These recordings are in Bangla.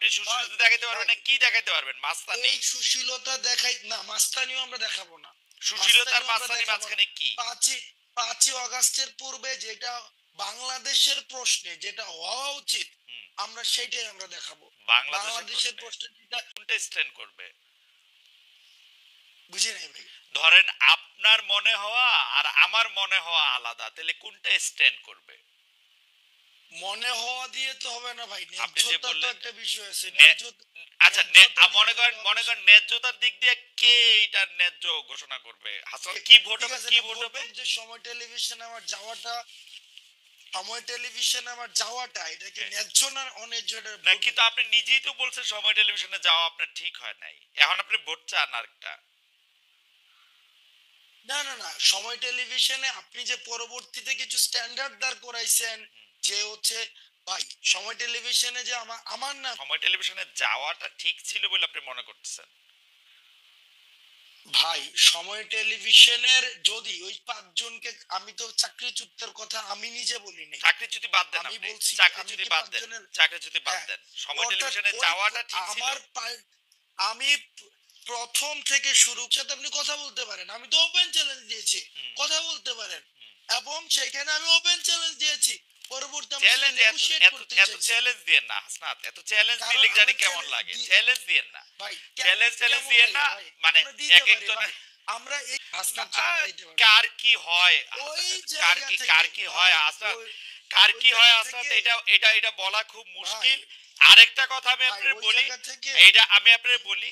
ভাই সুশীলতা দেখাইতে পারবেন ভাই না, কি দেখাইতে পারবেন? মাস্তানি। এই সুশীলতা দেখাই না, মাস্তানিও আমরা দেখাবো না। সুশীলতা আর মাস্তানিও আমরা মাস্তানি দেখাবো না। মাঝখানে কি? ৫ই অগাস্টের পূর্বে যেটা বাংলাদেশের প্রশ্নে যেটা হওয়া উচিত, হুম, আমরা সেইটাই আমরা দেখাবো। বাংলাদেশের বাংলাদেশের প্রশ্নে প্রশ্নে যেটা কোনটা স্ট্যান্ড করবে? বুঝি নাই ভাই। ধরেন আপনার মনে হওয়া আর আমার মনে হওয়া আলাদা, তাহলে কোনটা স্ট্যান্ড করবে? মনে হওয়া দিয়ে তো হবে না ভাই, আপনি যে ন্যায্যতা তো বললেন একটা বিষয় আছে। নে- আচ্ছা ন্যায্যতা দিয়ে মনে করেন তো মনে করেন অবশ্যই। ন্যায্যতার দিক দিয়ে কে এটার ন্যায্য ঘোষণা করবে? হাসান ঠিক কি ভোট ঠিক হবে, আছে, কি না ভোট হবে? বলতাম যে সময় টেলিভিশনে আমার যাওয়াটা এটা কি হ্যাঁ। ন্যায্য না অন্যায্য, এটা না, ভোট। কিন্তু আপনি নিজেই তো বলছেন সময় টেলিভিশনে যাওয়া আপনার ঠিক হয় নাই, এখন আপনি ভোট চান আরেকটা। না না না, সময় টেলিভিশনে আপনি যে পরবর্তীতে কিছু স্ট্যান্ডার্ড দাঁড় করাইছেন, যে হচ্ছে ভাই সময় টেলিভিশনে যে আমার আমার না সময় টেলিভিশনে যাওয়াটা ঠিক ছিল বলে আপনি মনে করতেছেন? ভাই, সময় টেলিভিশনের যদি ওই ৫ জনকে, আমি তো চাকরিচ্যুতের কথা আমি নিজে বলি নাই, চাকরিচ্যুতি বাদ দেন, আমি আপনি বলছি কি, আমি চাকরিচ্যুতি কি বাদ দেন, ৫ জনের। চাকরিচ্যুতি বাদ হ্যাঁ, দেন, সময় অর্থাৎ টেলিভিশনে ওই যাওয়াটা ঠিক ছিল। আমার আমি প্রথম থেকে শুরু সাথে আপনি কথা বলতে পারেন, আমি তো ওপেন চ্যালেঞ্জ দিয়েছি, হুম, কথা বলতে পারেন, হুম। এবং সেইখানে আমি ওপেন চ্যালেঞ্জ দিয়েছি, পরবর্তী আমার সাথে চ্যালেঞ্জ এত নেগোশিয়েট এত করতে এত চাইছি। চ্যালেঞ্জ দিয়েন না হাসনাত, এত চ্যালেঞ্জ কারণ দিলে জানি আমরা কেমন চ্যালেঞ্জ লাগে, চ্যালেঞ্জ দিয়েন না, ভাই চ্যালেঞ্জ কেমন দিয়েন লাগে না। ভাই, মানে আমরা দিতে এক পারি একজনের ভাই, আমরা এই হাসনাত আহ, চালাইতে পারি। কার কি হয়, ওই কার জায়গা কি থেকে হয় ভাই, হাসনাত, ওই কার ওই কি হয় জায়গা হাসনাত, থেকে এটা এটা এটা বলা খুব ভাই, মুশকিল। আরেকটা কথা আমি ভাই আপনার ওই বলি, জায়গা থেকে এইটা আমি আপনার বলি,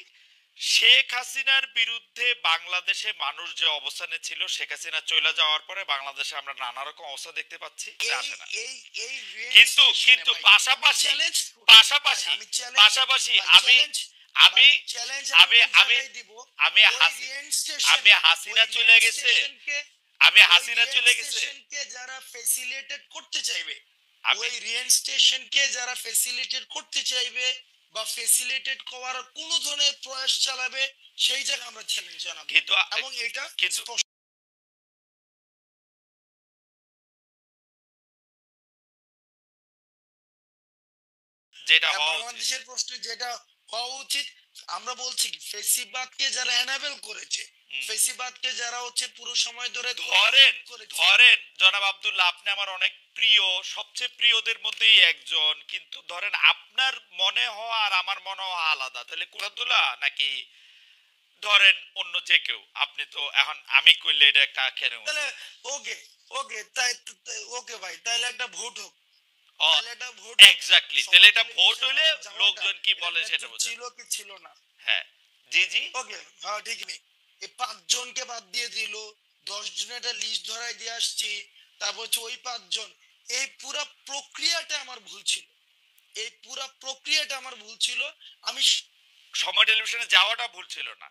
শেখ হাসিনার বিরুদ্ধে বাংলাদেশে মানুষ যে অবস্থানে ছিল, শেখ হাসিনা চলে যাওয়ার পরে বাংলাদেশে আমরা নানা রকম অবস্থা দেখতে পাচ্ছি, এই আসে না। এই এই রেল কিন্তু স্টেশনে কিন্তু ভাই, আমি পাশাপাশি চ্যালেঞ্জ পাশাপাশি আমি চ্যালেঞ্জ পাশাপাশি ভাই আমি চ্যালেঞ্জ আমি ভাই চ্যালেঞ্জ আমি ওই আমি জায়গায় দিব। আমি ওই হাসি রেল আমি স্টেশনে হাসিনা ওই চলে রেল গেছে, স্টেশনকে আমি ওই হাসিনা রেল চলে গেছে, স্টেশনকে যারা ফেসিলিটেট করতে চাইবে, আমি ওই রেল স্টেশনকে যারা ফেসিলিটেট করতে চাইবে বা ফেসিলিটেট করার কোনো ধরনের প্রয়াস চালাবে, সেই জায়গায় আমরা চ্যালেঞ্জ জানাবো, কিন্তু এবং এটা কিন্তু স্পষ্ট। যেটা হ্যাঁ, হওয়া উচিত। বাংলাদেশের প্রশ্নে যেটা হওয়া উচিত, আমরা বলছি কি, ফেসিবাদকে যারা এনাবেল করেছে, হুম। ফেসিবাদকে যারা হচ্ছে পুরো সময় ধরে ধরেন করেছে। ধরেন জনাব আব্দুল্লাহ, আপনি আমার অনেক প্রিয়, সবচেয়ে প্রিয়দের মধ্যেই একজন, কিন্তু ধরেন আপনার মনে হওয়া আর আমার মনে হওয়া আলাদা, তাহলে কুলাদুল্লাহ নাকি ধরেন অন্য যে কেউ, আপনি তো এখন আমি কইলে এটা একটা কেন হলো? তাহলে ওকে, ওকে ওকে ভাই, তাহলে একটা ভোট হোক, ও তাহলে একটা ভোট হোক। এক্স্যাক্টলি, তাহলে সময় এটা ভোট টেলিভিশনে হইলে আমার যাওয়াটা লোকজন কি এটা বলে ন্যায্য সেটা বোঝেন। ছিল কি ছিল না। হ্যাঁ, জি জি। ওকে, হ্যাঁ ঠিক নেই, এই ৫ জনকে বাদ দিয়ে দিল, ১০ জনের একটা লিস্ট ধরাই দিয়ে আসছি, তারপর হচ্ছে ওই ৫ জন, এই পুরা প্রক্রিয়াটা আমার ভুল ছিল, এই পুরা প্রক্রিয়াটা আমার ভুল ছিল। আমি সময় টেলিভিশনে যাওয়াটা ভুল ছিল না।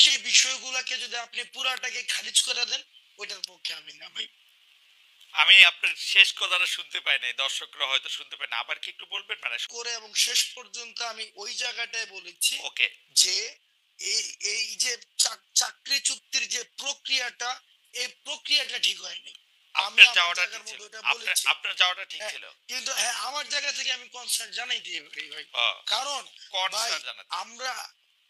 সেই বিষয়গুলোকে যদি আপনি পুরাটাকে খারিজ করে দেন, ওইটার পক্ষে আমি না ভাই। আমি আপনার শেষ কথাটা শুনতে পাই নাই, দর্শকরা হয়তো শুনতে পায় না, আবার কি একটু বলবেন মানে? করে এবং শেষ পর্যন্ত আমি ওই জায়গাটায় বলেছি ওকে। যে এই এই যে চাকরি চুক্তির যে প্রক্রিয়াটা, এই প্রক্রিয়াটা ঠিক হয়নি। আমি আপনার আমার যাওয়াটা ঠিক জায়গার ছিল, মধ্যে ওটা আপনার বলেছি। আপনার যাওয়াটা ঠিক হ্যাঁ, ছিল। কিন্তু হ্যাঁ, আমার জায়গা থেকে আমি কনসার্ন জানাই দিই ভাই ভাই, ও, কারণ ভাই কনসার্ন জানাতে। আমরা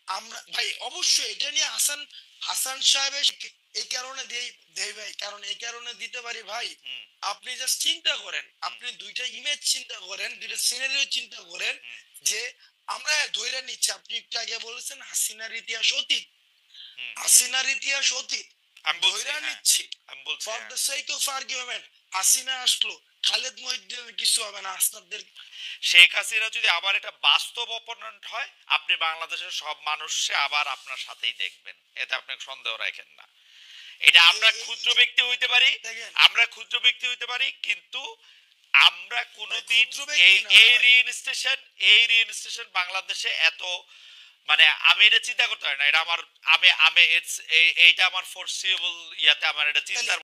আমরা ভাই অবশ্যই এটা নিয়ে হাসান হাসান সাহেবের এই কারণে দেই দেই ভাই, কারণ এই কারণে দিতে পারি ভাই, হুম, আপনি জাস্ট চিন্তা করেন, আপনি দুইটা ইমেজ চিন্তা করেন, দুইটা সিনারিও চিন্তা করেন, হুম, যে আমরা ধরে নিচ্ছি, আপনি একটু আগে বলেছেন হাসিনার ইতিহাস অতীত, হুম। হাসিনার ইতিহাস অতীত আমি বলছি, ধরে হ্যাঁ, নিচ্ছি, আমি বলছি, ফর হ্যাঁ। The sake of argument, Hasina আসলো, খালেদ মহিউদ্দিনের কিছু হবে না, হাসনাদের। শেখ হাসিনা যদি আবার এটা বাস্তব অপোনেন্ট হয়, আপনি বাংলাদেশের সব মানুষে আবার আপনার সাথেই দেখবেন, এতে আপনি সন্দেহ রাখেন না। এটা আমরা ক্ষুদ্র ব্যক্তি হইতে পারি, দেখেন আমরা ক্ষুদ্র ব্যক্তি হইতে পারি, কিন্তু আমরা কোনোদিন ক্ষুদ্র ব্যক্তি না এই ভাই। রিইনস্টেশন বাংলাদেশে এত, মানে আমি এটা চিন্তা করতে পারি না, এটা আমার আমি আমি এইটা আমার ফোরসিয়েবল ইয়াতে আমার এটা তাহলে চিন্তার